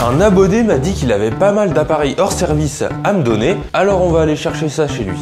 Un abonné m'a dit qu'il avait pas mal d'appareils hors service à me donner, alors on va aller chercher ça chez lui.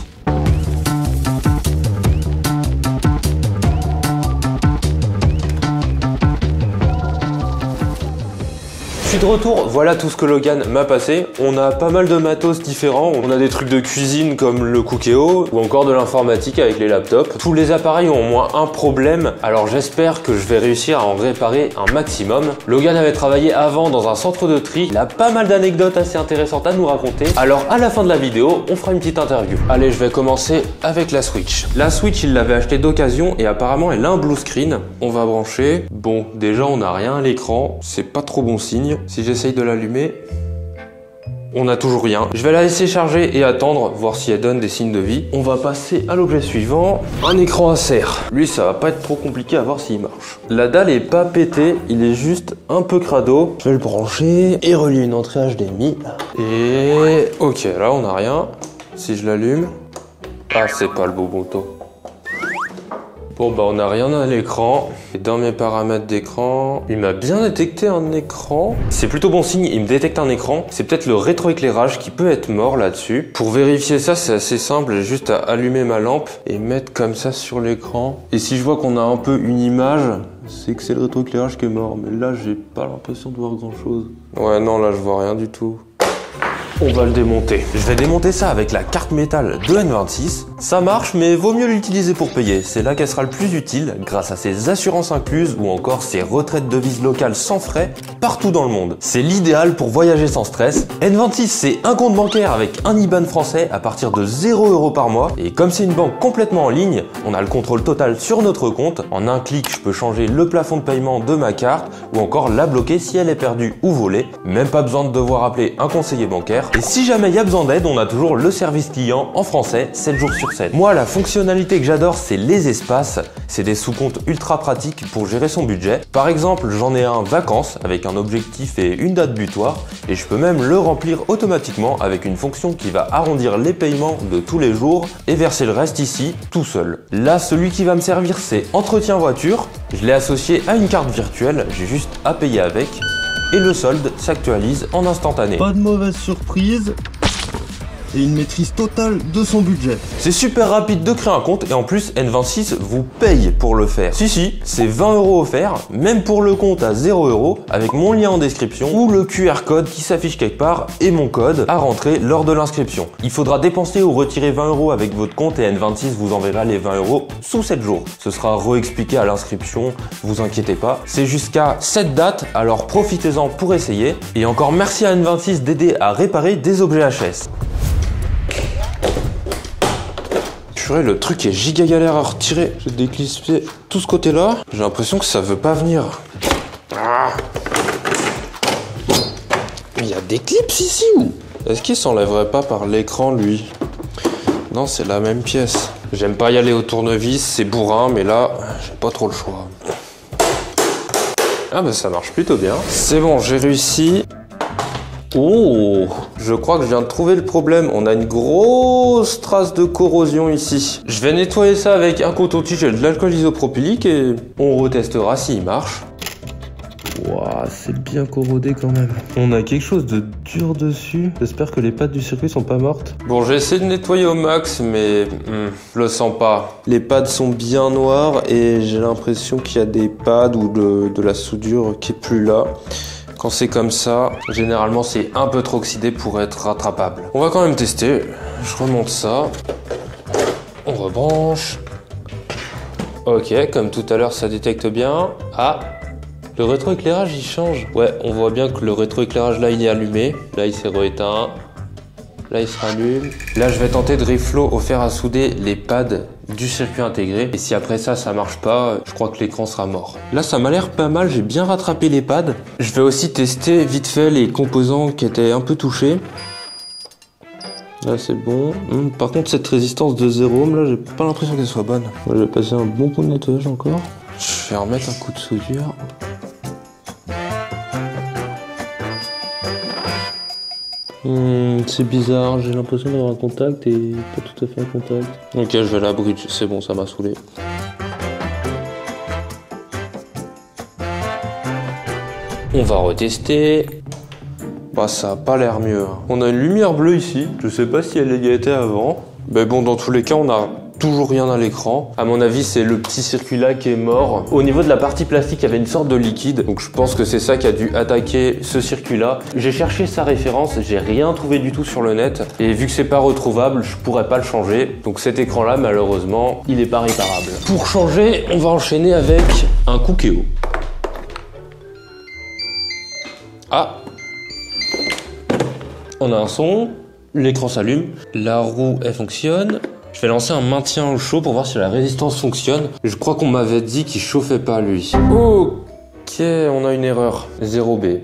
Je suis de retour, voilà tout ce que Logan m'a passé. On a pas mal de matos différents, on a des trucs de cuisine comme le Cookéo ou encore de l'informatique avec les laptops. Tous les appareils ont au moins un problème, alors j'espère que je vais réussir à en réparer un maximum. Logan avait travaillé avant dans un centre de tri, il a pas mal d'anecdotes assez intéressantes à nous raconter. Alors à la fin de la vidéo, on fera une petite interview. Allez, je vais commencer avec la Switch. La Switch, il l'avait achetée d'occasion et apparemment elle a un blue screen. On va brancher. Bon, déjà on n'a rien à l'écran, c'est pas trop bon signe. Si j'essaye de l'allumer, on n'a toujours rien. Je vais la laisser charger et attendre, voir si elle donne des signes de vie. On va passer à l'objet suivant, un écran Acer. Lui, ça va pas être trop compliqué à voir s'il marche. La dalle est pas pétée, il est juste un peu crado. Je vais le brancher et relier une entrée HDMI. Et ok, là on n'a rien. Si je l'allume, ah c'est pas le beau bouton. Bon bah on n'a rien à l'écran, et dans mes paramètres d'écran, il m'a bien détecté un écran. C'est plutôt bon signe, il me détecte un écran. C'est peut-être le rétroéclairage qui peut être mort là-dessus. Pour vérifier ça, c'est assez simple, j'ai juste à allumer ma lampe et mettre comme ça sur l'écran. Et si je vois qu'on a un peu une image, c'est que c'est le rétroéclairage qui est mort. Mais là, j'ai pas l'impression de voir grand-chose. Ouais non, là je vois rien du tout. On va le démonter. Je vais démonter ça avec la carte métal de N26. Ça marche, mais vaut mieux l'utiliser pour payer. C'est là qu'elle sera le plus utile, grâce à ses assurances incluses ou encore ses retraites devises locales sans frais partout dans le monde. C'est l'idéal pour voyager sans stress. N26, c'est un compte bancaire avec un IBAN français à partir de 0 € par mois. Et comme c'est une banque complètement en ligne, on a le contrôle total sur notre compte. En un clic, je peux changer le plafond de paiement de ma carte ou encore la bloquer si elle est perdue ou volée. Même pas besoin de devoir appeler un conseiller bancaire. Et si jamais il y a besoin d'aide, on a toujours le service client en français, 7 jours sur 7. Moi, la fonctionnalité que j'adore, c'est les espaces. C'est des sous-comptes ultra pratiques pour gérer son budget. Par exemple, j'en ai un vacances avec un objectif et une date butoir. Et je peux même le remplir automatiquement avec une fonction qui va arrondir les paiements de tous les jours et verser le reste ici, tout seul. Là, celui qui va me servir, c'est entretien voiture. Je l'ai associé à une carte virtuelle, j'ai juste à payer avec. Et le solde s'actualise en instantané. Pas de mauvaise surprise et une maîtrise totale de son budget. C'est super rapide de créer un compte et en plus N26 vous paye pour le faire. Si, c'est 20 € offerts, même pour le compte à 0 € avec mon lien en description ou le QR code qui s'affiche quelque part et mon code à rentrer lors de l'inscription. Il faudra dépenser ou retirer 20 € avec votre compte et N26 vous enverra les 20 € sous 7 jours. Ce sera réexpliqué à l'inscription, vous inquiétez pas. C'est jusqu'à cette date, alors profitez-en pour essayer. Et encore merci à N26 d'aider à réparer des objets HS. Le truc est giga galère à retirer. J'ai déclispé tout ce côté-là. J'ai l'impression que ça veut pas venir. Ah. Il y a des clips ici ou? Est-ce qu'il s'enlèverait pas par l'écran lui? Non, c'est la même pièce. J'aime pas y aller au tournevis, c'est bourrin, mais là, j'ai pas trop le choix. Ah bah ça marche plutôt bien. C'est bon, j'ai réussi. Oh, je crois que je viens de trouver le problème. On a une grosse trace de corrosion ici. Je vais nettoyer ça avec un coton-tige et de l'alcool isopropylique et on retestera s'il marche. Ouah, c'est bien corrodé quand même. On a quelque chose de dur dessus. J'espère que les pattes du circuit sont pas mortes. Bon, j'ai essayé de nettoyer au max, mais je le sens pas. Les pads sont bien noirs et j'ai l'impression qu'il y a des pads ou de la soudure qui est plus là. Quand c'est comme ça, généralement c'est un peu trop oxydé pour être rattrapable. On va quand même tester. Je remonte ça. On rebranche. Ok, comme tout à l'heure ça détecte bien. Ah, le rétroéclairage il change. Ouais, on voit bien que le rétroéclairage là il est allumé. Là il s'est rééteint. Là il se rallume. Là je vais tenter de reflow au fer à souder les pads du circuit intégré. Et si après ça marche pas, je crois que l'écran sera mort. Là ça m'a l'air pas mal, j'ai bien rattrapé les pads. Je vais aussi tester vite fait les composants qui étaient un peu touchés. Là c'est bon. Par contre cette résistance de 0 ohm là, j'ai pas l'impression qu'elle soit bonne. Je vais passer un bon coup de nettoyage encore. Je vais remettre un coup de soudure. C'est bizarre, j'ai l'impression d'avoir un contact et pas tout à fait un contact. Ok, je vais la bridge, c'est bon, ça m'a saoulé. On va retester. Bah ça a pas l'air mieux. On a une lumière bleue ici, je sais pas si elle y était avant. Mais bon, dans tous les cas, on a toujours rien à l'écran. À mon avis, c'est le petit circuit là qui est mort. Au niveau de la partie plastique, il y avait une sorte de liquide. Donc je pense que c'est ça qui a dû attaquer ce circuit là. J'ai cherché sa référence, j'ai rien trouvé du tout sur le net. Et vu que c'est pas retrouvable, je pourrais pas le changer. Donc cet écran là, malheureusement, il est pas réparable. Pour changer, on va enchaîner avec un Cookéo. Ah! On a un son, l'écran s'allume, la roue elle fonctionne. Je vais lancer un maintien au chaud pour voir si la résistance fonctionne. Je crois qu'on m'avait dit qu'il chauffait pas lui. Ok, on a une erreur. 0B.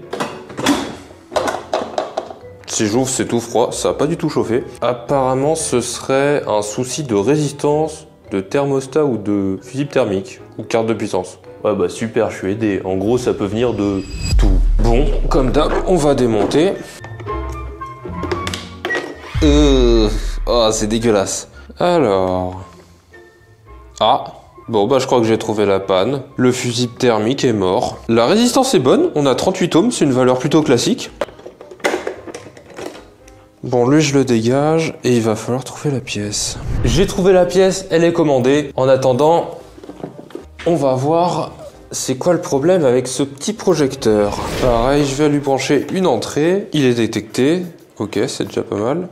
Si j'ouvre, c'est tout froid, ça a pas du tout chauffé. Apparemment, ce serait un souci de résistance, de thermostat ou de fusible thermique ou carte de puissance. Ouais bah super, je suis aidé. En gros, ça peut venir de tout. Bon, comme d'hab, on va démonter. Oh, c'est dégueulasse. Alors... Ah, bon bah je crois que j'ai trouvé la panne. Le fusible thermique est mort. La résistance est bonne, on a 38 ohms, c'est une valeur plutôt classique. Bon, lui je le dégage et il va falloir trouver la pièce. J'ai trouvé la pièce, elle est commandée. En attendant, on va voir c'est quoi le problème avec ce petit projecteur. Pareil, je vais lui brancher une entrée, il est détecté. Ok, c'est déjà pas mal.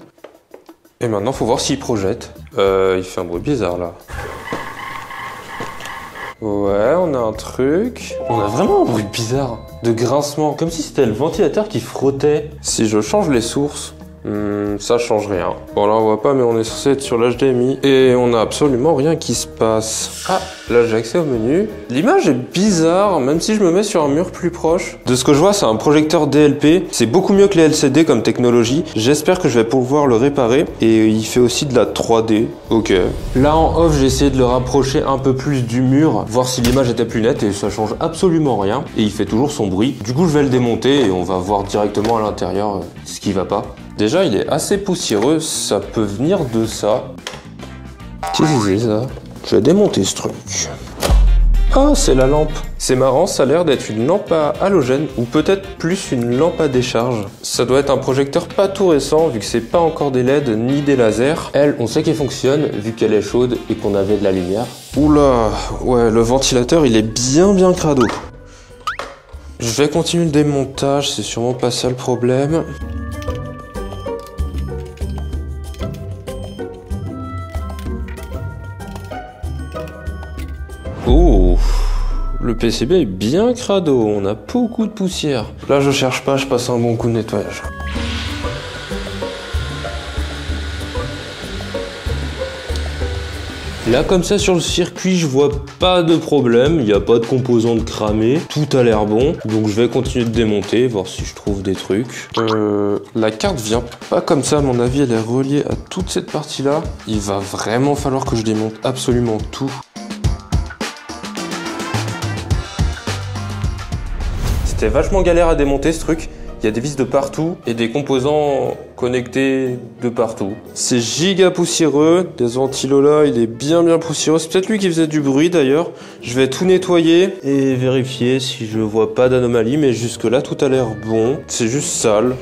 Et maintenant, faut voir s'il projette. Il fait un bruit bizarre, là. Ouais, on a un truc. On a vraiment un bruit bizarre. De grincement. Comme si c'était le ventilateur qui frottait. Si je change les sources... ça change rien. Bon là on voit pas mais on est censé être sur l'HDMI et on a absolument rien qui se passe. Ah, là j'ai accès au menu. L'image est bizarre même si je me mets sur un mur plus proche. De ce que je vois c'est un projecteur DLP. C'est beaucoup mieux que les LCD comme technologie. J'espère que je vais pouvoir le réparer et il fait aussi de la 3D. Ok. Là en off j'ai essayé de le rapprocher un peu plus du mur, voir si l'image était plus nette et ça change absolument rien. Et il fait toujours son bruit. Du coup je vais le démonter et on va voir directement à l'intérieur ce qui va pas. Déjà, il est assez poussiéreux, ça peut venir de ça. Qu'est-ce que c'est ça? Je vais démonter ce truc. Ah, c'est la lampe. C'est marrant, ça a l'air d'être une lampe à halogène, ou peut-être plus une lampe à décharge. Ça doit être un projecteur pas tout récent, vu que c'est pas encore des LED ni des lasers. Elle, on sait qu'elle fonctionne, vu qu'elle est chaude et qu'on avait de la lumière. Oula, ouais, le ventilateur, il est bien crado. Je vais continuer le démontage, c'est sûrement pas ça le problème. Oh, le PCB est bien crado, on a beaucoup de poussière. Là je cherche pas, je passe un bon coup de nettoyage. Là comme ça sur le circuit je vois pas de problème, il n'y a pas de composantes cramées, tout a l'air bon. Donc je vais continuer de démonter, voir si je trouve des trucs. La carte vient pas comme ça, à mon avis elle est reliée à toute cette partie là. Il va vraiment falloir que je démonte absolument tout. C'était vachement galère à démonter ce truc. Il y a des vis de partout et des composants connectés de partout. C'est giga poussiéreux. Des ventilos là, il est bien poussiéreux. C'est peut-être lui qui faisait du bruit d'ailleurs. Je vais tout nettoyer et vérifier si je vois pas d'anomalie. Mais jusque là, tout a l'air bon. C'est juste sale.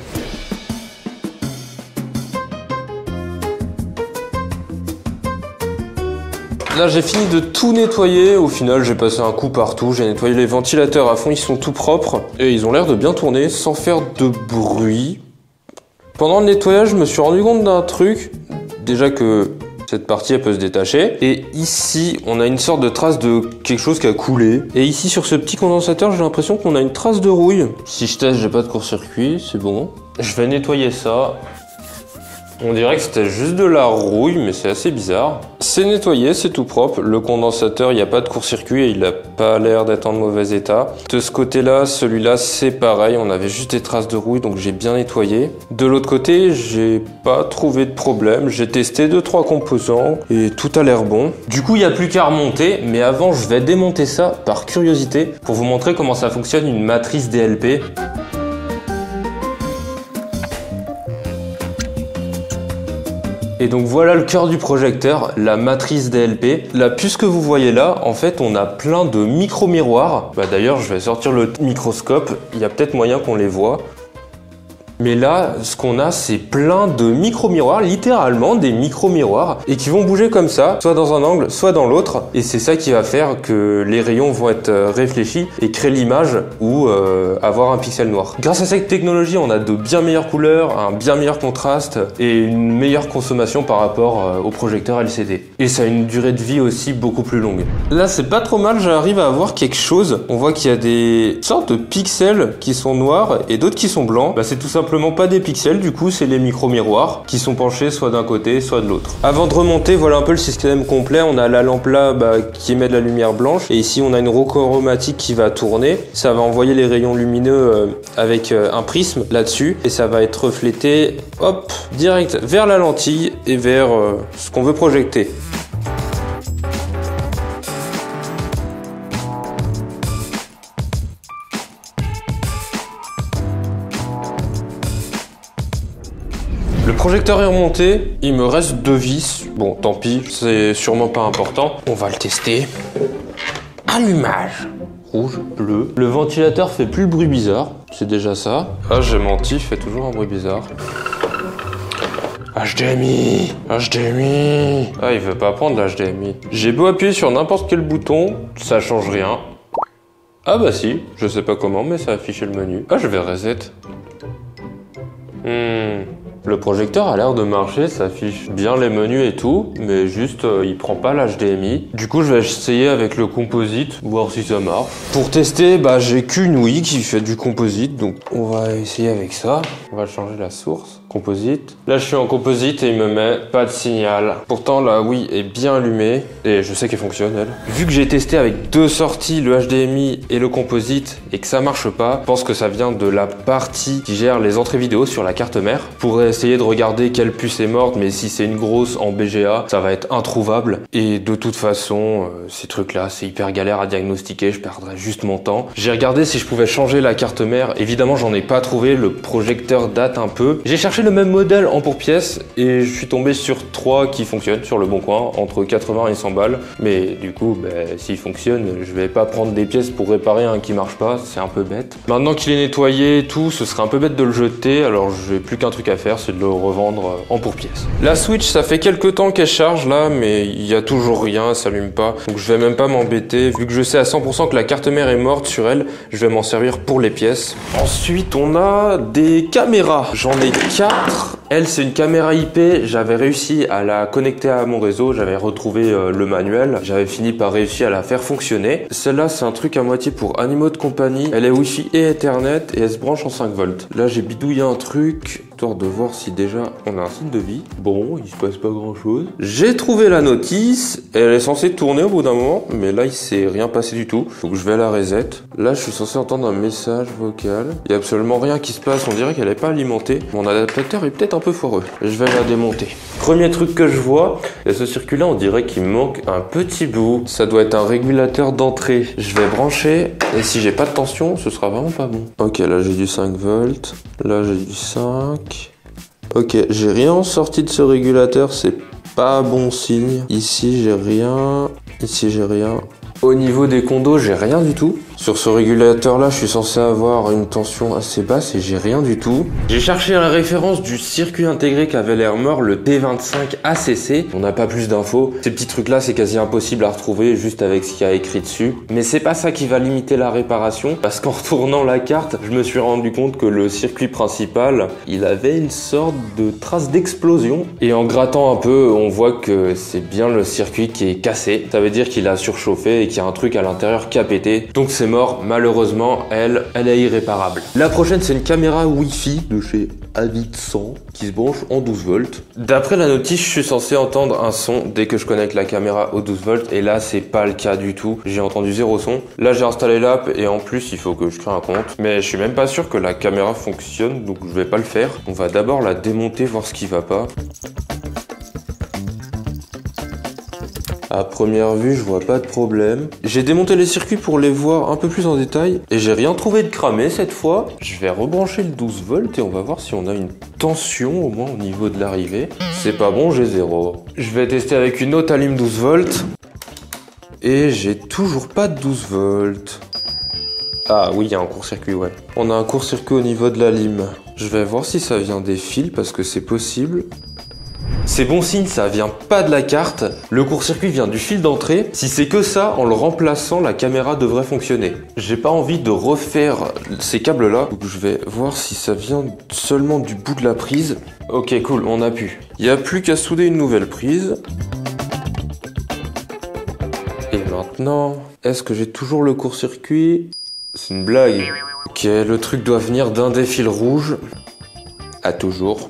Là j'ai fini de tout nettoyer, au final j'ai passé un coup partout, j'ai nettoyé les ventilateurs à fond, ils sont tout propres et ils ont l'air de bien tourner sans faire de bruit. Pendant le nettoyage je me suis rendu compte d'un truc, déjà que cette partie elle peut se détacher et ici on a une sorte de trace de quelque chose qui a coulé et ici sur ce petit condensateur j'ai l'impression qu'on a une trace de rouille. Si je teste j'ai pas de court-circuit, c'est bon. Je vais nettoyer ça. On dirait que c'était juste de la rouille, mais c'est assez bizarre. C'est nettoyé, c'est tout propre. Le condensateur, il n'y a pas de court-circuit et il n'a pas l'air d'être en mauvais état. De ce côté-là, celui-là, c'est pareil. On avait juste des traces de rouille, donc j'ai bien nettoyé. De l'autre côté, j'ai pas trouvé de problème. J'ai testé 2-3 composants et tout a l'air bon. Du coup, il n'y a plus qu'à remonter, mais avant, je vais démonter ça par curiosité pour vous montrer comment ça fonctionne une matrice DLP. Et donc voilà le cœur du projecteur, la matrice DLP. La puce que vous voyez là, en fait on a plein de micro-miroirs. D'ailleurs je vais sortir le microscope, il y a peut-être moyen qu'on les voit. Mais là, ce qu'on a, c'est plein de micro-miroirs, littéralement des micro-miroirs, et qui vont bouger comme ça, soit dans un angle, soit dans l'autre. Et c'est ça qui va faire que les rayons vont être réfléchis et créer l'image ou avoir un pixel noir. Grâce à cette technologie, on a de bien meilleures couleurs, un bien meilleur contraste et une meilleure consommation par rapport au projecteur LCD. Et ça a une durée de vie aussi beaucoup plus longue. Là, c'est pas trop mal, j'arrive à voir quelque chose. On voit qu'il y a des sortes de pixels qui sont noirs et d'autres qui sont blancs. Bah, c'est tout simplement pas des pixels, du coup, c'est les micro-miroirs qui sont penchés soit d'un côté, soit de l'autre. Avant de remonter, voilà un peu le système complet. On a la lampe là qui émet de la lumière blanche et ici on a une roue chromatique qui va tourner. Ça va envoyer les rayons lumineux avec un prisme là-dessus et ça va être reflété, hop, direct vers la lentille et vers ce qu'on veut projeter. Le projecteur est remonté, il me reste 2 vis. Bon, tant pis, c'est sûrement pas important. On va le tester. Allumage. Rouge, bleu. Le ventilateur fait plus le bruit bizarre, c'est déjà ça. Ah, j'ai menti, il fait toujours un bruit bizarre. HDMI, HDMI. Ah, il veut pas prendre l'HDMI. J'ai beau appuyer sur n'importe quel bouton, ça change rien. Ah bah si, je sais pas comment, mais ça a affiché le menu. Ah, je vais reset. Le projecteur a l'air de marcher, ça affiche bien les menus et tout, mais juste il prend pas l'HDMI. Du coup je vais essayer avec le composite, voir si ça marche. Pour tester, j'ai qu'une Wii qui fait du composite, donc on va essayer avec ça. On va changer la source. Composite. Là je suis en composite et il me met pas de signal. Pourtant la Wii est bien allumée et je sais qu'elle fonctionne elle. Vu que j'ai testé avec 2 sorties, le HDMI et le composite, et que ça marche pas, je pense que ça vient de la partie qui gère les entrées vidéo sur la carte mère. Pour essayer de regarder quelle puce est morte, mais si c'est une grosse en BGA, ça va être introuvable. Et de toute façon, ces trucs là, c'est hyper galère à diagnostiquer, je perdrais juste mon temps. J'ai regardé si je pouvais changer la carte mère, évidemment j'en ai pas trouvé, le projecteur date un peu. J'ai cherché le même modèle en pour pièces et je suis tombé sur 3 qui fonctionnent sur le bon coin, entre 80 et 100 balles. Mais du coup, s'il fonctionne, je vais pas prendre des pièces pour réparer un qui marche pas, c'est un peu bête. Maintenant qu'il est nettoyé et tout, ce serait un peu bête de le jeter, alors j'ai plus qu'un truc à faire, c'est de le revendre en pour pièces. La Switch, ça fait quelques temps qu'elle charge là, mais il y a toujours rien, elle s'allume pas. Donc je vais même pas m'embêter, vu que je sais à 100% que la carte mère est morte sur elle, je vais m'en servir pour les pièces. Ensuite, on a des caméras. J'en ai 4. Elle, c'est une caméra IP, j'avais réussi à la connecter à mon réseau, j'avais retrouvé le manuel, j'avais fini par réussir à la faire fonctionner. Celle-là, c'est un truc à moitié pour animaux de compagnie. Elle est Wi-Fi et Ethernet et elle se branche en 5 volts. Là, j'ai bidouillé un truc, histoire de voir si déjà on a un cycle de vie. Bon, il se passe pas grand-chose. J'ai trouvé la notice, elle est censée tourner au bout d'un moment, mais là, il s'est rien passé du tout. Donc je vais à la reset. Là, je suis censé entendre un message vocal. Il y a absolument rien qui se passe, on dirait qu'elle est pas alimentée. Mon adaptateur est peut-être un peu foireux. Je vais la démonter. Premier truc que je vois, et ce circuit-là, on dirait qu'il manque un petit bout. Ça doit être un régulateur d'entrée. Je vais brancher, et si j'ai pas de tension, ce sera vraiment pas bon. Ok, là j'ai du 5 volts. Là j'ai du 5. Ok, j'ai rien en sortie de ce régulateur, c'est pas bon signe. Ici j'ai rien. Ici j'ai rien. Au niveau des condos, j'ai rien du tout. Sur ce régulateur là, je suis censé avoir une tension assez basse et j'ai rien du tout. J'ai cherché la référence du circuit intégré qui avait l'air mort, le D25 ACC. On n'a pas plus d'infos. Ces petits trucs là, c'est quasi impossible à retrouver juste avec ce qu'il y a écrit dessus. Mais c'est pas ça qui va limiter la réparation, parce qu'en retournant la carte, je me suis rendu compte que le circuit principal, il avait une sorte de trace d'explosion. Et en grattant un peu, on voit que c'est bien le circuit qui est cassé. Ça veut dire qu'il a surchauffé et qu'il y a un truc à l'intérieur qui a pété. Donc c'est mort, malheureusement, elle est irréparable. La prochaine, c'est une caméra Wi-Fi de chez Avid100 qui se branche en 12 volts. D'après la notice, je suis censé entendre un son dès que je connecte la caméra aux 12 volts et là, c'est pas le cas du tout. J'ai entendu 0 son. Là, j'ai installé l'app et en plus, il faut que je crée un compte. Mais je suis même pas sûr que la caméra fonctionne, donc je vais pas le faire. On va d'abord la démonter, voir ce qui va pas. À première vue, je vois pas de problème. J'ai démonté les circuits pour les voir un peu plus en détail et j'ai rien trouvé de cramé cette fois. Je vais rebrancher le 12 volts et on va voir si on a une tension au moins au niveau de l'arrivée. C'est pas bon, j'ai 0. Je vais tester avec une autre allume 12 volts. Et j'ai toujours pas de 12 volts. Ah oui, il y a un court-circuit, ouais. On a un court-circuit au niveau de la lime. Je vais voir si ça vient des fils parce que c'est possible. C'est bon signe, ça vient pas de la carte. Le court-circuit vient du fil d'entrée. Si c'est que ça, en le remplaçant, la caméra devrait fonctionner. J'ai pas envie de refaire ces câbles-là. Donc je vais voir si ça vient seulement du bout de la prise. Ok, cool, on a pu. Il n'y a plus qu'à souder une nouvelle prise. Et maintenant, est-ce que j'ai toujours le court-circuit? C'est une blague. Ok, le truc doit venir d'un des fils rouges. À toujours.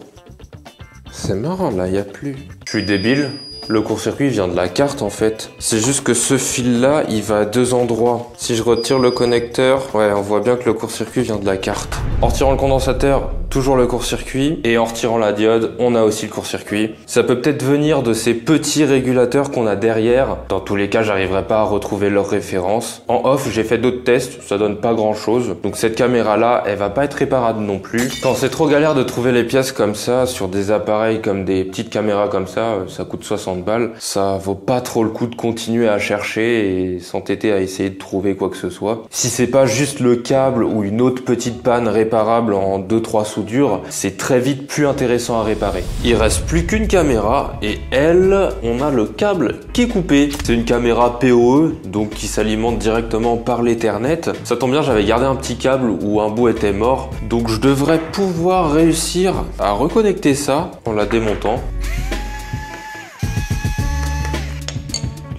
C'est marrant, là, il n'y a plus. Je suis débile. Le court-circuit vient de la carte, en fait. C'est juste que ce fil-là, il va à 2 endroits. Si je retire le connecteur, ouais, on voit bien que le court-circuit vient de la carte. En retirant le condensateur, toujours le court-circuit. Et en retirant la diode, on a aussi le court-circuit. Ça peut peut-être venir de ces petits régulateurs qu'on a derrière. Dans tous les cas, j'arriverai pas à retrouver leur référence. En off, j'ai fait d'autres tests, ça donne pas grand-chose. Donc cette caméra-là, elle va pas être réparable non plus. Quand c'est trop galère de trouver les pièces comme ça, sur des appareils comme des petites caméras comme ça coûte 60 balles. Ça vaut pas trop le coup de continuer à chercher et s'entêter à essayer de trouver quoi que ce soit. Si c'est pas juste le câble ou une autre petite panne réparable en 2-3 soudures, c'est très vite plus intéressant à réparer. Il reste plus qu'une caméra et elle, on a le câble qui est coupé. C'est une caméra PoE, donc qui s'alimente directement par l'Ethernet. Ça tombe bien, j'avais gardé un petit câble où un bout était mort, donc je devrais pouvoir réussir à reconnecter ça en la démontant.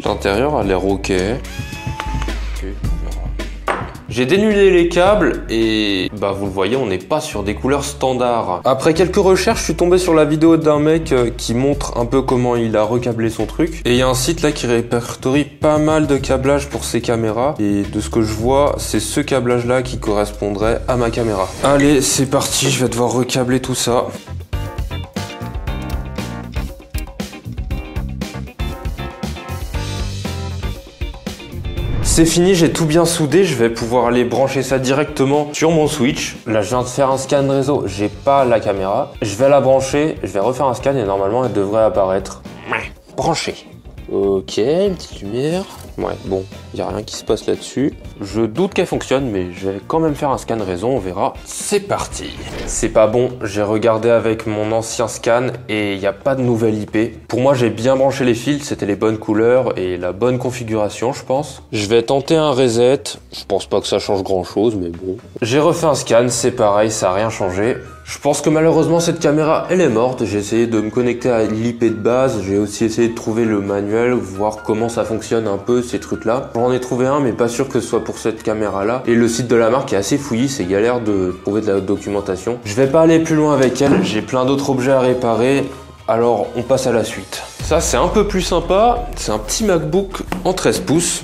L'intérieur a l'air ok. J'ai dénudé les câbles et bah vous le voyez, on n'est pas sur des couleurs standards. Après quelques recherches, je suis tombé sur la vidéo d'un mec qui montre un peu comment il a recablé son truc. Et il y a un site là qui répertorie pas mal de câblage pour ses caméras. Et de ce que je vois, c'est ce câblage là qui correspondrait à ma caméra. Allez, c'est parti, je vais devoir recabler tout ça. C'est fini, j'ai tout bien soudé, je vais pouvoir aller brancher ça directement sur mon Switch. Là, je viens de faire un scan réseau, j'ai pas la caméra. Je vais la brancher, je vais refaire un scan et normalement, elle devrait apparaître. Branché. Ok, une petite lumière. Ouais, bon, il n'y a rien qui se passe là-dessus. Je doute qu'elle fonctionne, mais je vais quand même faire un scan réseau, on verra. C'est parti. C'est pas bon, j'ai regardé avec mon ancien scan et il n'y a pas de nouvelle IP. Pour moi, j'ai bien branché les fils, c'était les bonnes couleurs et la bonne configuration, je pense. Je vais tenter un reset. Je pense pas que ça change grand-chose, mais bon. J'ai refait un scan, c'est pareil, ça n'a rien changé. Je pense que malheureusement cette caméra elle est morte, j'ai essayé de me connecter à l'IP de base, j'ai aussi essayé de trouver le manuel, voir comment ça fonctionne un peu ces trucs là. J'en ai trouvé un mais pas sûr que ce soit pour cette caméra là. Et le site de la marque est assez fouillis, c'est galère de trouver de la documentation. Je vais pas aller plus loin avec elle, j'ai plein d'autres objets à réparer, alors on passe à la suite. Ça c'est un peu plus sympa, c'est un petit MacBook en 13 pouces.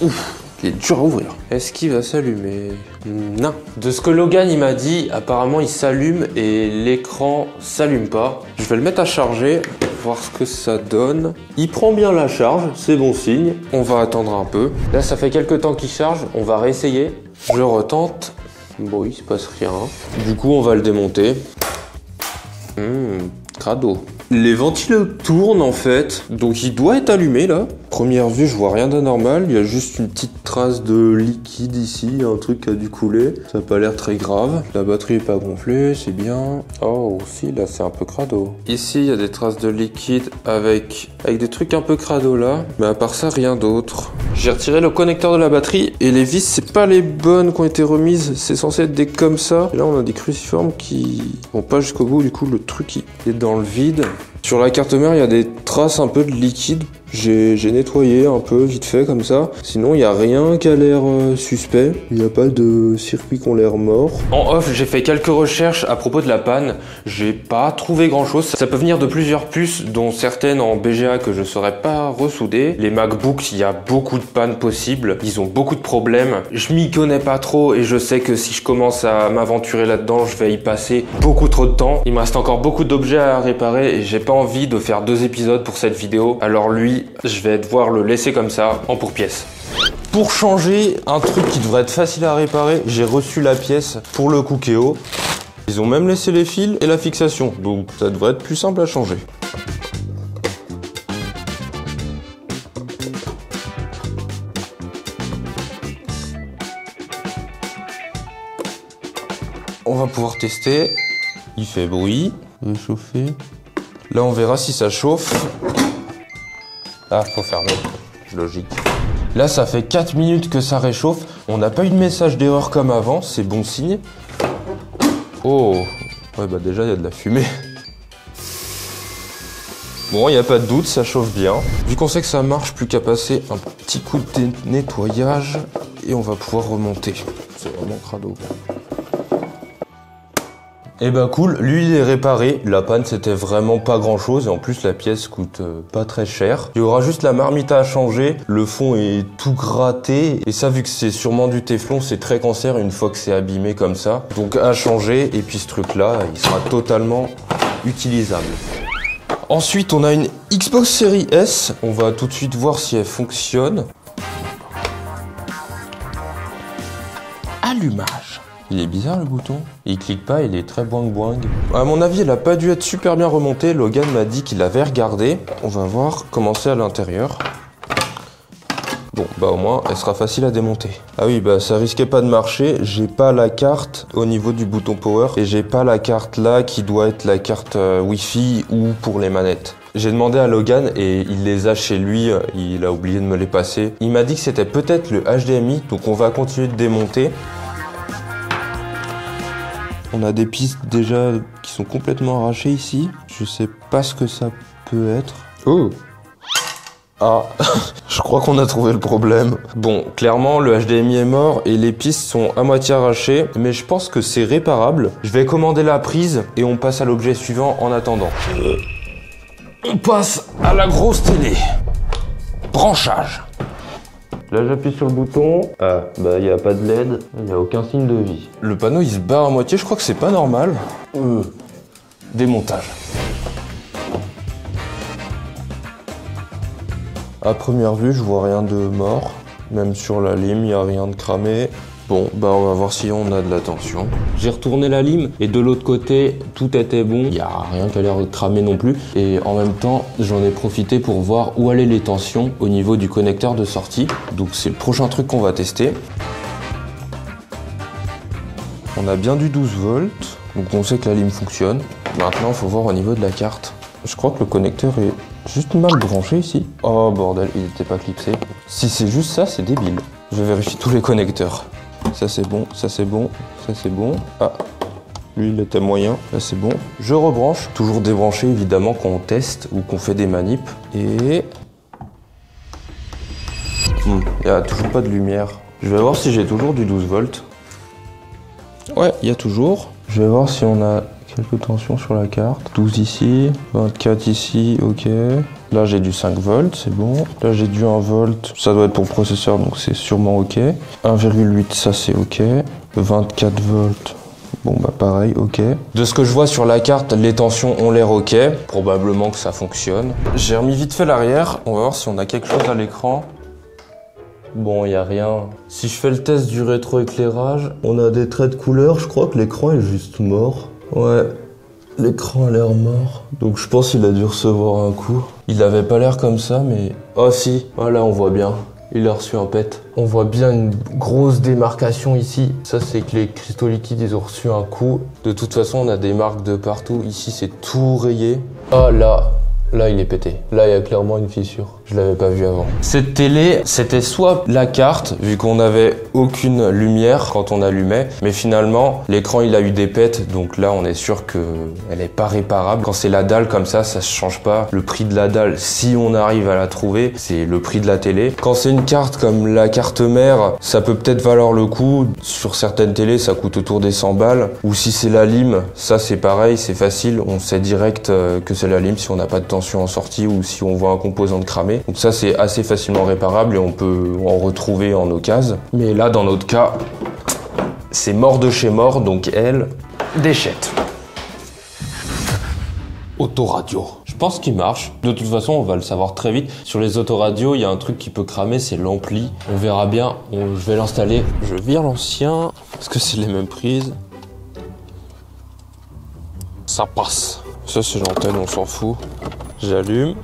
Ouf. Il est dur à ouvrir. Est-ce qu'il va s'allumer? Non. De ce que Logan il m'a dit, apparemment il s'allume et l'écran s'allume pas. Je vais le mettre à charger, voir ce que ça donne. Il prend bien la charge, c'est bon signe. On va attendre un peu. Là ça fait quelques temps qu'il charge, on va réessayer. Je retente. Bon, il se passe rien. Du coup on va le démonter. Crado. Les ventilos tournent en fait, donc il doit être allumé là. Première vue, je vois rien d'anormal, il y a juste une petite trace de liquide ici, un truc qui a dû couler. Ça n'a pas l'air très grave. La batterie est pas gonflée, c'est bien. Oh, si, là c'est un peu crado. Ici, il y a des traces de liquide avec des trucs un peu crado là, mais à part ça, rien d'autre. J'ai retiré le connecteur de la batterie et les vis, c'est pas les bonnes qui ont été remises, c'est censé être des comme ça. Et là, on a des cruciformes qui vont pas jusqu'au bout, du coup, le truc il est dans le vide. Sur la carte mère, il y a des traces un peu de liquide. J'ai nettoyé un peu vite fait comme ça. Sinon, il n'y a rien qui a l'air suspect. Il n'y a pas de circuits qui ont l'air morts. En off, j'ai fait quelques recherches à propos de la panne. J'ai pas trouvé grand chose. Ça peut venir de plusieurs puces, dont certaines en BGA que je saurais pas ressouder. Les MacBooks, il y a beaucoup de pannes possibles. Ils ont beaucoup de problèmes. Je m'y connais pas trop et je sais que si je commence à m'aventurer là-dedans, je vais y passer beaucoup trop de temps. Il me reste encore beaucoup d'objets à réparer et j'ai pas envie de faire 2 épisodes pour cette vidéo. Alors lui, je vais devoir le laisser comme ça, en pour-pièce. Pour changer un truc qui devrait être facile à réparer, j'ai reçu la pièce pour le Cookéo. Ils ont même laissé les fils et la fixation, donc ça devrait être plus simple à changer. On va pouvoir tester. Il fait bruit. Il va chauffer. Là, on verra si ça chauffe. Ah, faut fermer. Logique. Là, ça fait 4 minutes que ça réchauffe. On n'a pas eu de message d'erreur comme avant. C'est bon signe. Oh. Ouais, bah déjà, il y a de la fumée. Bon, il n'y a pas de doute, ça chauffe bien. Vu qu'on sait que ça marche, plus qu'à passer un petit coup de nettoyage. Et on va pouvoir remonter. C'est vraiment crado. Et bah cool, lui il est réparé, la panne c'était vraiment pas grand chose et en plus la pièce coûte pas très cher. Il y aura juste la marmite à changer, le fond est tout gratté et ça vu que c'est sûrement du téflon c'est très cancer une fois que c'est abîmé comme ça. Donc à changer et puis ce truc là il sera totalement utilisable. Ensuite on a une Xbox Series S, on va tout de suite voir si elle fonctionne. Allumage. Il est bizarre le bouton. Il clique pas, il est très boing boing. À mon avis, elle a pas dû être super bien remontée. Logan m'a dit qu'il avait regardé. On va voir comment c'est à l'intérieur. Bon, bah au moins, elle sera facile à démonter. Ah oui, bah ça risquait pas de marcher. J'ai pas la carte au niveau du bouton power et j'ai pas la carte là qui doit être la carte Wi-Fi ou pour les manettes. J'ai demandé à Logan et il les a chez lui. Il a oublié de me les passer. Il m'a dit que c'était peut-être le HDMI, donc on va continuer de démonter. On a des pistes déjà qui sont complètement arrachées ici. Je sais pas ce que ça peut être. Oh! Ah, je crois qu'on a trouvé le problème. Bon, clairement, le HDMI est mort et les pistes sont à moitié arrachées, mais je pense que c'est réparable. Je vais commander la prise et on passe à l'objet suivant en attendant. On passe à la grosse télé. Branchage. Là j'appuie sur le bouton, ah bah il n'y a pas de LED, il n'y a aucun signe de vie. Le panneau il se barre à moitié, je crois que c'est pas normal. Démontage. À première vue je vois rien de mort, même sur la lime il n'y a rien de cramé. Bon, bah on va voir si on a de la tension. J'ai retourné la lime et de l'autre côté, tout était bon. Il n'y a rien qui a l'air de cramer non plus. Et en même temps, j'en ai profité pour voir où allaient les tensions au niveau du connecteur de sortie. Donc c'est le prochain truc qu'on va tester. On a bien du 12 volts, donc on sait que la lime fonctionne. Maintenant, il faut voir au niveau de la carte. Je crois que le connecteur est juste mal branché ici. Oh bordel, il n'était pas clipsé. Si c'est juste ça, c'est débile. Je vérifie tous les connecteurs. Ça c'est bon, ça c'est bon, ça c'est bon. Ah, lui il était moyen, là c'est bon. Je rebranche, toujours débranché évidemment quand on teste ou qu'on fait des manips. Et... il n'y a toujours pas de lumière. Je vais voir si j'ai toujours du 12 volts. Ouais, il y a toujours. Je vais voir si on a quelques tensions sur la carte. 12 ici, 24 ici, ok. Là j'ai du 5 volts, c'est bon. Là j'ai du 1 volt, ça doit être pour le processeur, donc c'est sûrement ok. 1,8, ça c'est ok. 24 volts, bon bah pareil, ok. De ce que je vois sur la carte, les tensions ont l'air ok. Probablement que ça fonctionne. J'ai remis vite fait l'arrière, on va voir si on a quelque chose à l'écran. Bon, il n'y a rien. Si je fais le test du rétroéclairage, on a des traits de couleur, je crois que l'écran est juste mort. Ouais. L'écran a l'air mort, donc je pense qu'il a dû recevoir un coup. Il avait pas l'air comme ça, mais... Oh si, voilà, on voit bien. Il a reçu un pet. On voit bien une grosse démarcation ici. Ça, c'est que les cristaux liquides, ils ont reçu un coup. De toute façon, on a des marques de partout. Ici, c'est tout rayé. Ah là, là, il est pété. Là, il y a clairement une fissure. Je l'avais pas vu avant. Cette télé, c'était soit la carte, vu qu'on n'avait aucune lumière quand on allumait, mais finalement, l'écran, il a eu des pètes, donc là, on est sûr qu'elle est pas réparable. Quand c'est la dalle comme ça se change pas. Le prix de la dalle, si on arrive à la trouver, c'est le prix de la télé. Quand c'est une carte comme la carte mère, ça peut peut-être valoir le coup. Sur certaines télés, ça coûte autour des 100 balles. Ou si c'est la lime, ça c'est pareil, c'est facile. On sait direct que c'est la lime si on n'a pas de tension en sortie ou si on voit un composant de cramé. Donc ça c'est assez facilement réparable et on peut en retrouver en occasion. Mais là dans notre cas, c'est mort de chez mort, donc elle déchette. Autoradio. Je pense qu'il marche. De toute façon, on va le savoir très vite. Sur les autoradios, il y a un truc qui peut cramer, c'est l'ampli. On verra bien. Je vais l'installer. Je vire l'ancien. Est-ce que c'est les mêmes prises? Ça passe. Ça c'est l'antenne, on s'en fout. J'allume.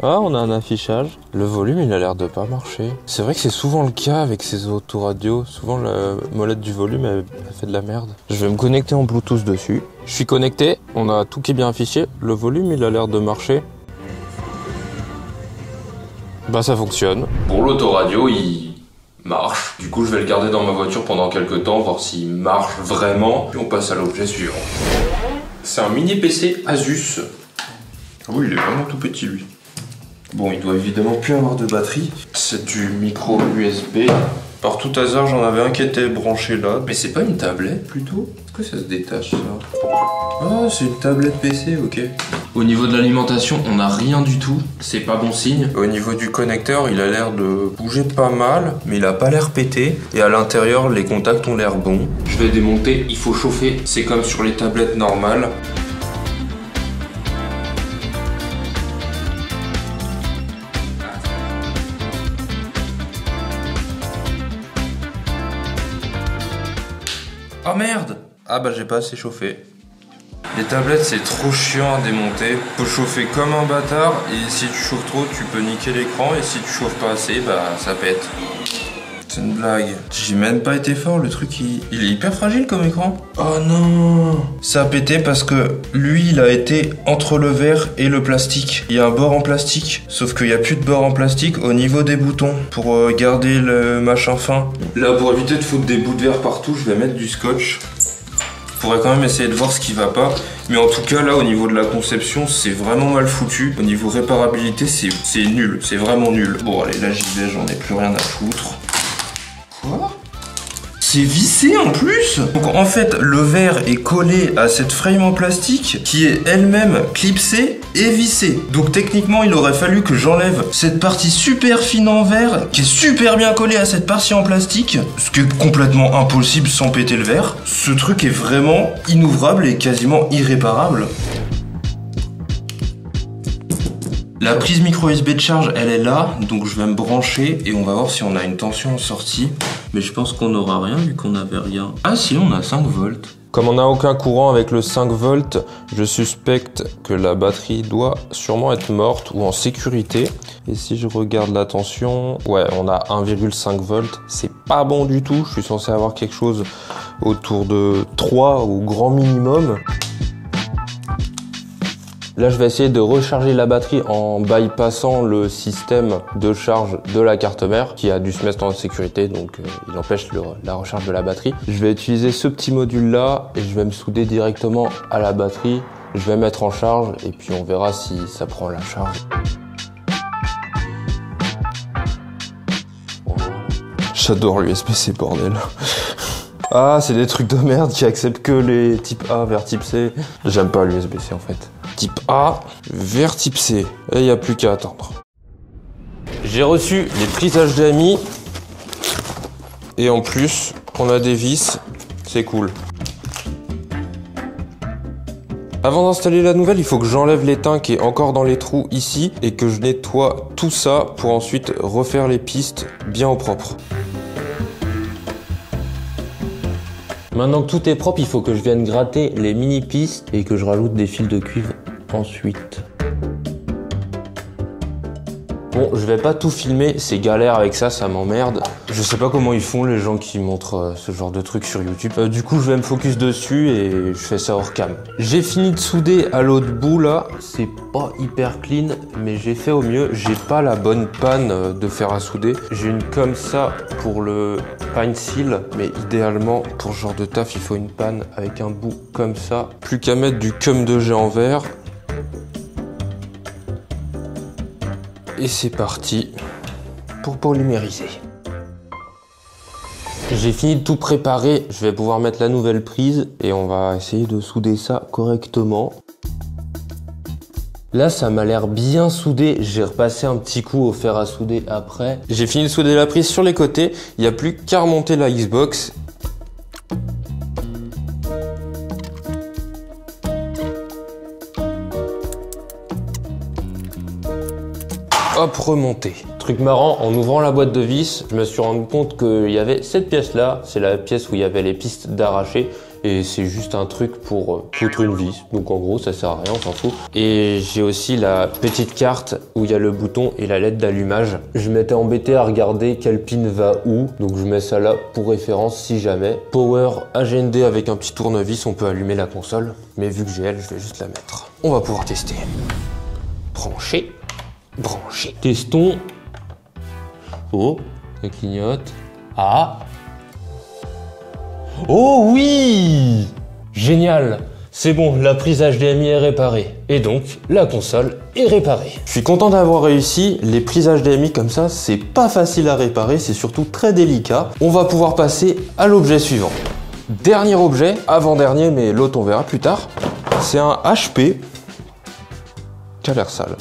Ah, on a un affichage. Le volume, il a l'air de pas marcher. C'est vrai que c'est souvent le cas avec ces autoradios. Souvent, la molette du volume, elle fait de la merde. Je vais me connecter en Bluetooth dessus. Je suis connecté, on a tout qui est bien affiché. Le volume, il a l'air de marcher. Bah, ça fonctionne. Bon, l'autoradio, il marche. Du coup, je vais le garder dans ma voiture pendant quelques temps, voir s'il marche vraiment. Puis on passe à l'objet suivant. C'est un mini PC Asus. Ah oui, il est vraiment tout petit, lui. Bon, il doit évidemment plus avoir de batterie. C'est du micro USB. Par tout hasard, j'en avais un qui était branché là. Mais c'est pas une tablette plutôt? Est-ce que ça se détache ça? Ah, c'est une tablette PC, ok. Au niveau de l'alimentation, on n'a rien du tout. C'est pas bon signe. Au niveau du connecteur, il a l'air de bouger pas mal, mais il a pas l'air pété. Et à l'intérieur, les contacts ont l'air bons. Je vais démonter, il faut chauffer. C'est comme sur les tablettes normales. Oh merde! Ah bah j'ai pas assez chauffé. Les tablettes c'est trop chiant à démonter. Faut chauffer comme un bâtard et si tu chauffes trop tu peux niquer l'écran et si tu chauffes pas assez bah ça pète. C'est une blague. J'ai même pas été fort, le truc il est hyper fragile comme écran. Oh non! Ça a pété parce que lui il a été entre le verre et le plastique. Il y a un bord en plastique, sauf qu'il y a plus de bord en plastique au niveau des boutons pour garder le machin fin. Là pour éviter de foutre des bouts de verre partout, je vais mettre du scotch. Je pourrais quand même essayer de voir ce qui va pas. Mais en tout cas là au niveau de la conception c'est vraiment mal foutu. Au niveau réparabilité c'est nul, c'est vraiment nul. Bon allez là j'y vais, j'en ai plus rien à foutre. Quoi? C'est vissé en plus. Donc en fait le verre est collé à cette frame en plastique qui est elle-même clipsée et vissée. Donc techniquement il aurait fallu que j'enlève cette partie super fine en verre qui est super bien collée à cette partie en plastique, ce qui est complètement impossible sans péter le verre. Ce truc est vraiment inouvrable et quasiment irréparable. La prise micro USB de charge, elle est là, donc je vais me brancher et on va voir si on a une tension en sortie. Mais je pense qu'on n'aura rien vu qu'on n'avait rien. Ah si, on a 5 volts. Comme on n'a aucun courant avec le 5 volts, je suspecte que la batterie doit sûrement être morte ou en sécurité. Et si je regarde la tension, ouais, on a 1,5 volts. C'est pas bon du tout. Je suis censé avoir quelque chose autour de 3 au grand minimum. Là, je vais essayer de recharger la batterie en bypassant le système de charge de la carte mère qui a dû se mettre en sécurité, donc il empêche la recharge de la batterie. Je vais utiliser ce petit module là et je vais me souder directement à la batterie. Je vais mettre en charge et puis on verra si ça prend la charge. J'adore l'USB-C, bordel. Ah, c'est des trucs de merde qui acceptent que les type A vers type C. J'aime pas l'USB-C en fait. Type A vers type C. Et il n'y a plus qu'à attendre. J'ai reçu les prises HDMI. Et en plus, on a des vis. C'est cool. Avant d'installer la nouvelle, il faut que j'enlève l'étain qui est encore dans les trous ici et que je nettoie tout ça pour ensuite refaire les pistes bien au propre. Maintenant que tout est propre, il faut que je vienne gratter les mini pistes et que je rajoute des fils de cuivre ensuite. Bon, je vais pas tout filmer, c'est galère avec ça, ça m'emmerde. Je sais pas comment ils font les gens qui montrent ce genre de trucs sur YouTube. Du coup, je vais me focus dessus et je fais ça hors cam. J'ai fini de souder à l'autre bout là, c'est pas hyper clean, mais j'ai fait au mieux. J'ai pas la bonne panne de fer à souder. J'ai une comme ça pour le pine seal, mais idéalement pour ce genre de taf, il faut une panne avec un bout comme ça. Plus qu'à mettre du cum de jet en verre. Et c'est parti pour polymériser. J'ai fini de tout préparer, je vais pouvoir mettre la nouvelle prise et on va essayer de souder ça correctement. Là, ça m'a l'air bien soudé. J'ai repassé un petit coup au fer à souder après. J'ai fini de souder la prise sur les côtés. Il n'y a plus qu'à remonter la Xbox. Hop, remonter. Truc marrant, en ouvrant la boîte de vis, je me suis rendu compte qu'il y avait cette pièce-là. C'est la pièce où il y avait les pistes d'arracher. Et c'est juste un truc pour foutre une vis. Donc en gros, ça sert à rien, on s'en fout. Et j'ai aussi la petite carte où il y a le bouton et la lettre d'allumage. Je m'étais embêté à regarder quelle pin va où. Donc je mets ça là pour référence si jamais. Power AGND avec un petit tournevis, on peut allumer la console. Mais vu que j'ai elle, je vais juste la mettre. On va pouvoir tester. Brancher. Brancher. Testons. Oh, ça clignote. Ah. Oh oui! Génial! C'est bon, la prise HDMI est réparée. Et donc, la console est réparée. Je suis content d'avoir réussi. Les prises HDMI comme ça, c'est pas facile à réparer, c'est surtout très délicat. On va pouvoir passer à l'objet suivant. Dernier objet, avant-dernier, mais l'autre on verra plus tard. C'est un HP qui a l'air sale.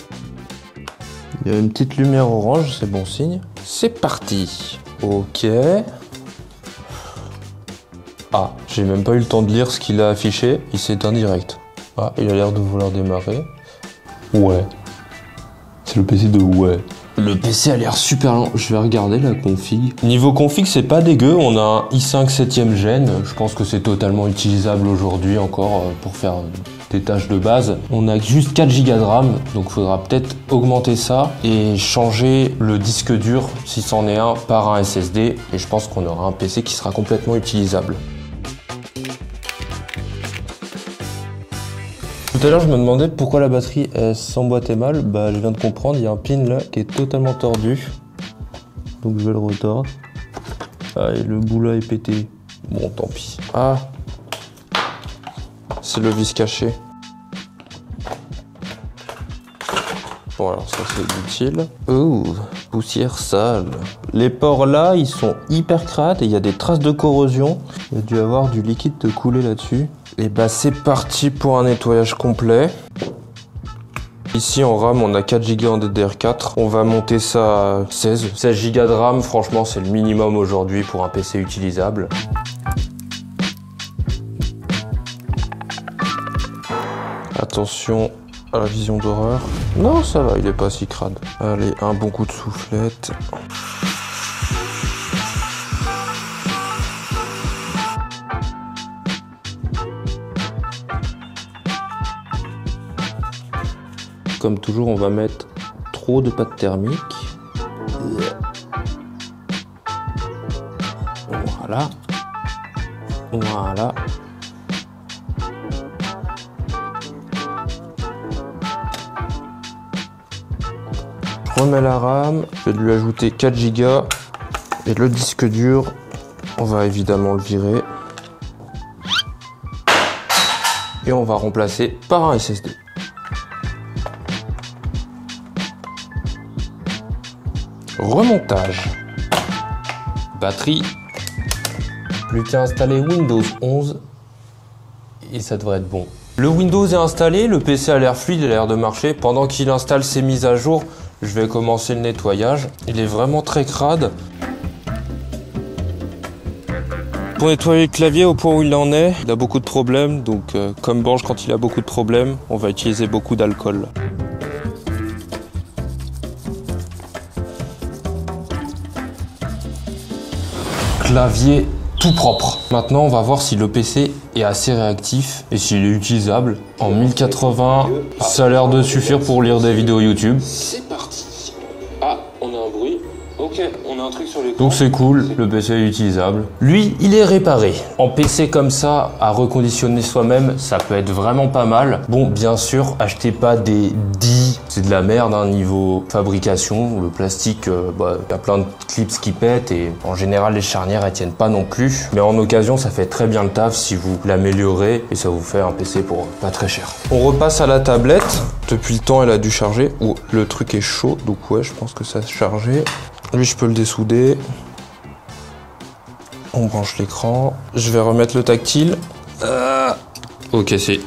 Il y a une petite lumière orange, c'est bon signe. C'est parti. Ok. Ah, j'ai même pas eu le temps de lire ce qu'il a affiché, il s'est éteint direct. Ah, il a l'air de vouloir démarrer. Ouais. C'est le PC de ouais. Le PC a l'air super lent, je vais regarder la config. Niveau config, c'est pas dégueu, on a un i5 7ème gen, je pense que c'est totalement utilisable aujourd'hui encore pour faire des tâches de base. On a juste 4 Go de RAM, donc il faudra peut-être augmenter ça et changer le disque dur, si c'en est un, par un SSD. Et je pense qu'on aura un PC qui sera complètement utilisable. Tout à l'heure, je me demandais pourquoi la batterie s'emboîtait mal. Bah, je viens de comprendre, il y a un pin là qui est totalement tordu. Donc je vais le retordre. Ah, et le bout là est pété. Bon, tant pis. Ah, c'est le vis caché. Bon, alors ça c'est utile. Oh, poussière sale. Les ports là, ils sont hyper crades et il y a des traces de corrosion. Il y a dû avoir du liquide de couler là-dessus. Et bah c'est parti pour un nettoyage complet. Ici en RAM on a 4 Go en DDR4. On va monter ça à 16 Go de RAM, franchement c'est le minimum aujourd'hui pour un PC utilisable. Attention à la vision d'horreur. Non ça va, il est pas si crade. Allez, un bon coup de soufflette. Comme toujours, on va mettre trop de pâte thermique. Voilà. Voilà. Je remets la RAM. Je vais lui ajouter 4 Go. Et le disque dur, on va évidemment le virer. Et on va remplacer par un SSD. Remontage. Batterie. Plus qu'à installer Windows 11 et ça devrait être bon. Le Windows est installé, le PC a l'air fluide, il a l'air de marcher. Pendant qu'il installe ses mises à jour, je vais commencer le nettoyage. Il est vraiment très crade. Pour nettoyer le clavier au point où il en est, il a beaucoup de problèmes. Donc comme Borge quand il a beaucoup de problèmes, on va utiliser beaucoup d'alcool. Clavier tout propre. Maintenant, on va voir si le PC est assez réactif et s'il est utilisable. En 1080, ça a l'air de suffire pour lire des vidéos YouTube. C'est parti. Ah, on a un bruit. Ok, on a un truc sur l'écran. Donc c'est cool, le PC est utilisable. Lui, il est réparé. En PC comme ça, à reconditionner soi-même, ça peut être vraiment pas mal. Bon, bien sûr, achetez pas des 10. C'est de la merde hein, niveau fabrication. Le plastique, y a plein de clips qui pètent et en général les charnières elles tiennent pas non plus. Mais en occasion ça fait très bien le taf si vous l'améliorez et ça vous fait un PC pour pas très cher. On repasse à la tablette. Depuis le temps elle a dû charger. Oh, le truc est chaud donc ouais je pense que ça s'est chargé. Lui je peux le dessouder. On branche l'écran. Je vais remettre le tactile. Ok c'est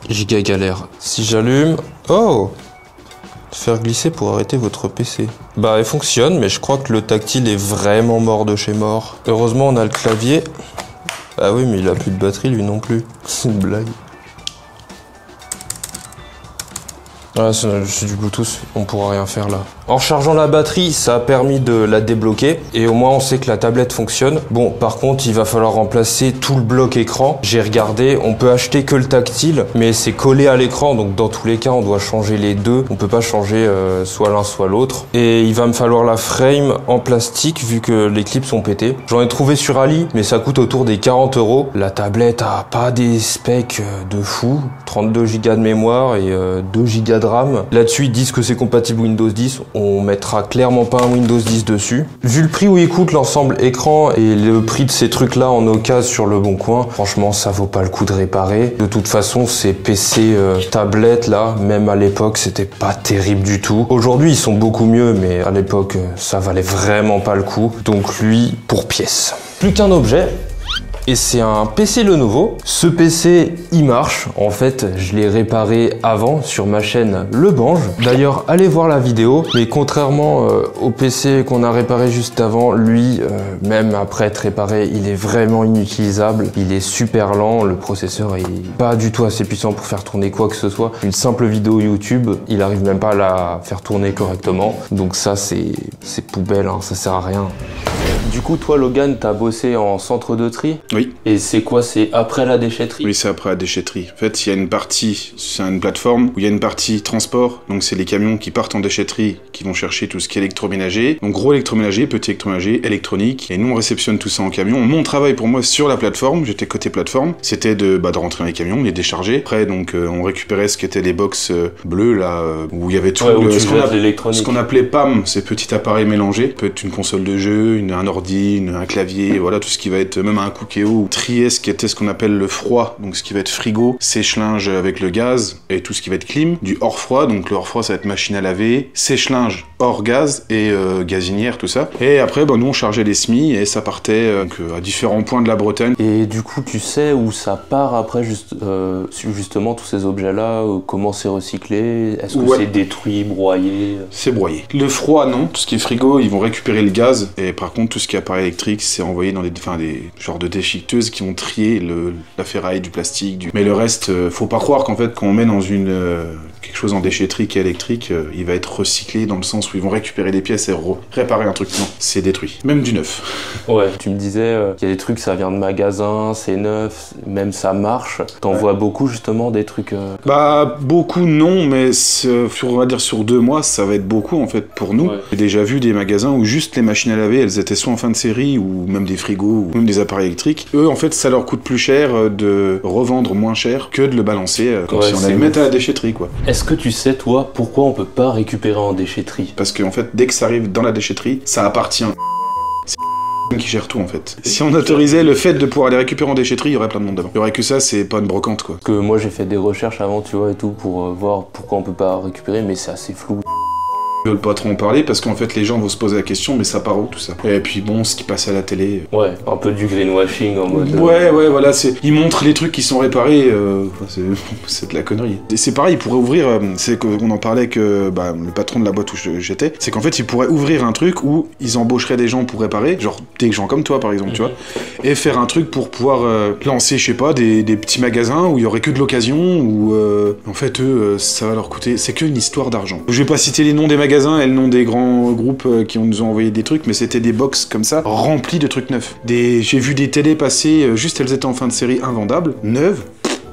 giga galère. Si j'allume... Oh! Faire glisser pour arrêter votre PC. Bah elle fonctionne mais je crois que le tactile est vraiment mort de chez mort. Heureusement on a le clavier. Ah oui mais il a plus de batterie lui non plus. C'est une blague. Ah, c'est du Bluetooth, on pourra rien faire là. En rechargeant la batterie, ça a permis de la débloquer et au moins on sait que la tablette fonctionne. Bon, par contre, il va falloir remplacer tout le bloc écran. J'ai regardé, on peut acheter que le tactile, mais c'est collé à l'écran, donc dans tous les cas, on doit changer les deux. On peut pas changer soit l'un soit l'autre. Et il va me falloir la frame en plastique vu que les clips sont pétés. J'en ai trouvé sur Ali, mais ça coûte autour des 40 €. La tablette a pas des specs de fou, 32 Go de mémoire et 2 Go de RAM. Là-dessus, ils disent que c'est compatible Windows 10. On mettra clairement pas un Windows 10 dessus. Vu le prix où il coûte l'ensemble écran et le prix de ces trucs-là en occasion sur le bon coin, franchement, ça vaut pas le coup de réparer. De toute façon, ces PC tablettes là, même à l'époque, c'était pas terrible du tout. Aujourd'hui, ils sont beaucoup mieux, mais à l'époque, ça valait vraiment pas le coup. Donc lui, pour pièce. Plus qu'un objet. Et c'est un PC Lenovo. Ce PC, il marche. En fait, je l'ai réparé avant sur ma chaîne Le Bange. D'ailleurs, allez voir la vidéo. Mais contrairement au PC qu'on a réparé juste avant, lui, même après être réparé, il est vraiment inutilisable. Il est super lent. Le processeur est pas du tout assez puissant pour faire tourner quoi que ce soit. Une simple vidéo YouTube, il arrive même pas à la faire tourner correctement. Donc ça, c'est poubelle, hein, ça sert à rien. Du coup, toi, Logan, t'as bossé en centre de tri? Oui. Et c'est quoi? C'est après la déchetterie? Oui, c'est après la déchetterie. En fait, il y a une partie, c'est une plateforme, où il y a une partie transport. Donc, c'est les camions qui partent en déchetterie, qui vont chercher tout ce qui est électroménager. Donc, gros électroménager, petit électroménager, électronique. Et nous, on réceptionne tout ça en camion. Mon travail, pour moi, sur la plateforme, j'étais côté plateforme, c'était de rentrer dans les camions, les décharger. Après, donc, on récupérait ce qui était les box bleues, là, où il y avait tout ce qu'on appelait PAM, ces petits appareils mélangés. Peut être une console de jeu, un ordi, un clavier, voilà, tout ce qui va être, même un Cookéo ou trier ce qui était ce qu'on appelle le froid, donc ce qui va être frigo, sèche-linge avec le gaz et tout ce qui va être clim, du hors froid, donc le hors froid ça va être machine à laver, sèche-linge hors gaz et gazinière, tout ça. Et après, nous on chargeait les semis et ça partait à différents points de la Bretagne. Et du coup, tu sais où ça part après, justement, tous ces objets-là, comment c'est recyclé? Est-ce que c'est détruit, broyé? C'est broyé. Le froid, non. Tout ce qui est frigo, ils vont récupérer le gaz. Et par contre, tout ce qui est appareil électrique, c'est envoyé dans des genres de déchiqueteuses qui vont trier la ferraille, du plastique. Mais le reste, faut pas croire qu'en fait, quand on met dans quelque chose en déchetterie qui est électrique, il va être recyclé dans le sens où ils vont récupérer des pièces et réparer un truc. Non, c'est détruit. Même du neuf. Ouais, tu me disais qu'il y a des trucs, ça vient de magasins, c'est neuf, même ça marche. T'en vois beaucoup justement des trucs... Beaucoup non, mais on va dire sur 2 mois, ça va être beaucoup en fait pour nous. Ouais. J'ai déjà vu des magasins où juste les machines à laver, elles étaient soit en fin de série, ou même des frigos, ou même des appareils électriques. Eux, en fait, ça leur coûte plus cher de revendre moins cher que de le balancer comme si on allait le mettre à la déchetterie, quoi. Est-ce que tu sais, toi, pourquoi on peut pas récupérer en déchetterie? Parce qu'en fait, dès que ça arrive dans la déchetterie, ça appartient. C'est qui gère tout en fait. Si on autorisait le fait de pouvoir les récupérer en déchetterie, il y aurait plein de monde devant. Il y aurait que ça, c'est pas une brocante, quoi. Parce que moi j'ai fait des recherches avant, tu vois, et tout, pour voir pourquoi on peut pas récupérer, mais c'est assez flou. Ils veulent pas trop en parler parce qu'en fait les gens vont se poser la question, mais ça part où tout ça? Et puis bon, ce qui passe à la télé. Ouais, un peu du greenwashing en mode. Ouais, voilà, ils montrent les trucs qui sont réparés, c'est de la connerie. Et c'est pareil, ils pourraient ouvrir, c'est qu'on en parlait que le patron de la boîte où j'étais, c'est qu'en fait ils pourraient ouvrir un truc où ils embaucheraient des gens pour réparer, genre des gens comme toi par exemple, tu vois, et faire un truc pour pouvoir lancer, je sais pas, des petits magasins où il y aurait que de l'occasion, où en fait eux, ça va leur coûter, c'est qu'une histoire d'argent. Je vais pas citer les noms des magasins et le nom des grands groupes qui nous ont envoyé des trucs, mais c'était des box comme ça, remplis de trucs neufs. J'ai vu des télés passer, juste elles étaient en fin de série invendables, neuves.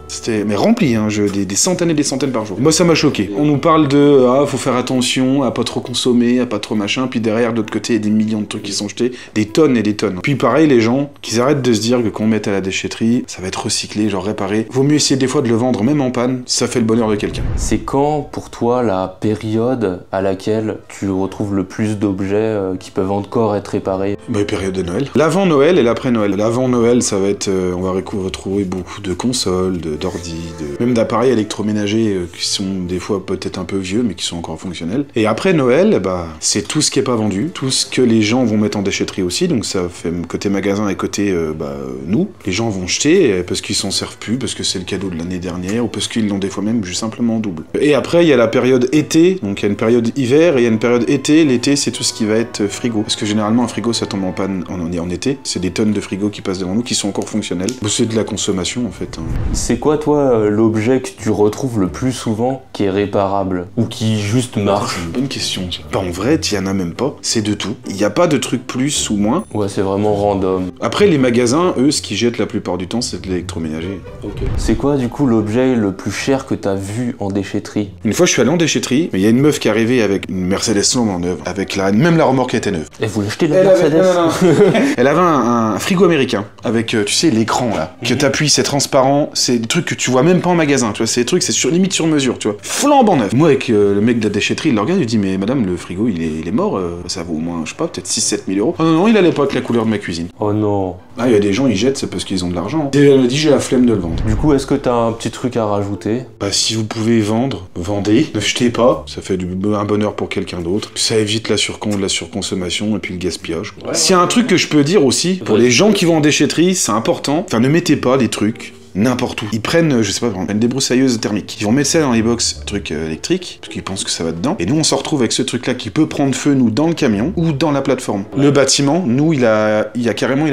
C'était rempli, hein, des centaines et des centaines par jour. Moi, ça m'a choqué. On nous parle de faut faire attention à pas trop consommer, à pas trop machin, puis derrière, de l'autre côté, il y a des millions de trucs qui sont jetés, des tonnes et des tonnes. Puis pareil, les gens, qu'ils arrêtent de se dire que quand on met à la déchetterie, ça va être recyclé, genre réparé. Vaut mieux essayer des fois de le vendre même en panne, ça fait le bonheur de quelqu'un. C'est quand, pour toi, la période à laquelle tu retrouves le plus d'objets qui peuvent encore être réparés? Période de Noël. L'avant Noël et l'après Noël. L'avant Noël, ça va être, on va retrouver beaucoup de consoles, d'ordi, même d'appareils électroménagers qui sont des fois peut-être un peu vieux mais qui sont encore fonctionnels. Et après Noël, c'est tout ce qui est pas vendu, tout ce que les gens vont mettre en déchetterie aussi, donc ça fait côté magasin et côté nous. Les gens vont jeter parce qu'ils s'en servent plus, parce que c'est le cadeau de l'année dernière, ou parce qu'ils l'ont des fois même juste simplement en double. Et après il y a la période été, donc il y a une période hiver et il y a une période été. L'été c'est tout ce qui va être frigo, parce que généralement un frigo ça tombe en panne en été, c'est des tonnes de frigo qui passent devant nous qui sont encore fonctionnels. C'est de la consommation en fait. C'est quoi quoi, toi, l'objet que tu retrouves le plus souvent qui est réparable ou qui juste marche? C'est une bonne question, ça. Bah, en vrai, t'y en as même pas. C'est de tout. Il n'y a pas de truc plus ou moins. Ouais, c'est vraiment random. Après, les magasins, eux, ce qu'ils jettent la plupart du temps, c'est de l'électroménager. C'est quoi, du coup, l'objet le plus cher que t'as vu en déchetterie? Une fois, je suis allé en déchetterie, mais il y a une meuf qui est arrivée avec une Mercedes flambant neuve, avec même la remorque était neuve. Et vous l'achetez la Mercedes? Elle avait un frigo américain, avec, tu sais, l'écran, là, que t'appuies, c'est transparent, c'est des trucs que tu vois même pas en magasin, tu vois, c'est des trucs, c'est limite sur mesure, tu vois. Flambant neuf. Moi, avec le mec de la déchetterie, il le regarde, il dit, mais madame, le frigo, il est mort, ça vaut au moins, je sais pas, peut-être 6-7 000 euros. Oh non, il allait pas avec la couleur de ma cuisine. Oh non. Ah, il y a des gens, ils jettent, c'est parce qu'ils ont de l'argent. Et elle m'a dit, j'ai la flemme de le vendre. Du coup, est-ce que t'as un petit truc à rajouter? Bah, si vous pouvez vendre, vendez. Ne jetez pas. Ça fait un bonheur pour quelqu'un d'autre. Ça évite la surconsommation et puis le gaspillage. Ouais, s'il y a un truc que je peux dire aussi, pour les gens qui vont en déchetterie, c'est important. Enfin, ne mettez pas des trucs n'importe où. Ils prennent, je sais pas, une débroussailleuse thermique. Ils vont mettre ça dans les box trucs électriques, parce qu'ils pensent que ça va dedans. Et nous, on se retrouve avec ce truc-là qui peut prendre feu, nous, dans le camion ou dans la plateforme. Ouais. Le bâtiment, nous, il a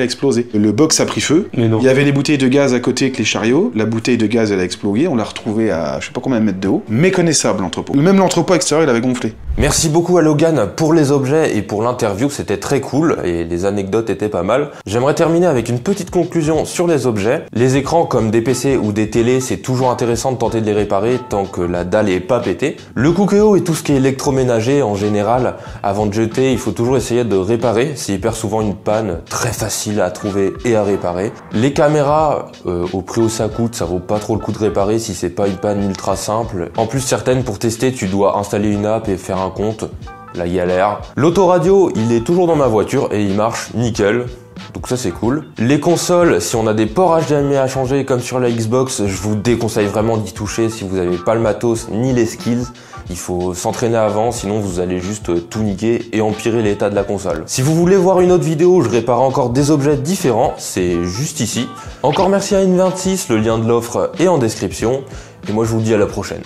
explosé. Le box a pris feu. Mais non. Il y avait les bouteilles de gaz à côté avec les chariots. La bouteille de gaz, elle a explosé. On l'a retrouvée à je sais pas combien de mètres de haut. Méconnaissable, l'entrepôt. Même l'entrepôt extérieur, il avait gonflé. Merci beaucoup à Logan pour les objets et pour l'interview, c'était très cool et les anecdotes étaient pas mal. J'aimerais terminer avec une petite conclusion sur les objets. Les écrans comme des PC ou des télés, c'est toujours intéressant de tenter de les réparer tant que la dalle est pas pétée. Le Cookéo et tout ce qui est électroménager en général, avant de jeter, il faut toujours essayer de réparer. C'est hyper souvent une panne très facile à trouver et à réparer. Les caméras, au prix où ça coûte, ça vaut pas trop le coup de réparer si c'est pas une panne ultra simple. En plus, certaines pour tester, tu dois installer une app et faire un compte. La galère. L'autoradio, il est toujours dans ma voiture et il marche nickel. Donc ça c'est cool. Les consoles, si on a des ports HDMI à changer comme sur la Xbox, je vous déconseille vraiment d'y toucher si vous n'avez pas le matos ni les skills. Il faut s'entraîner avant, sinon vous allez juste tout niquer et empirer l'état de la console. Si vous voulez voir une autre vidéo où je répare encore des objets différents, c'est juste ici. Encore merci à N26, le lien de l'offre est en description. Et moi je vous dis à la prochaine.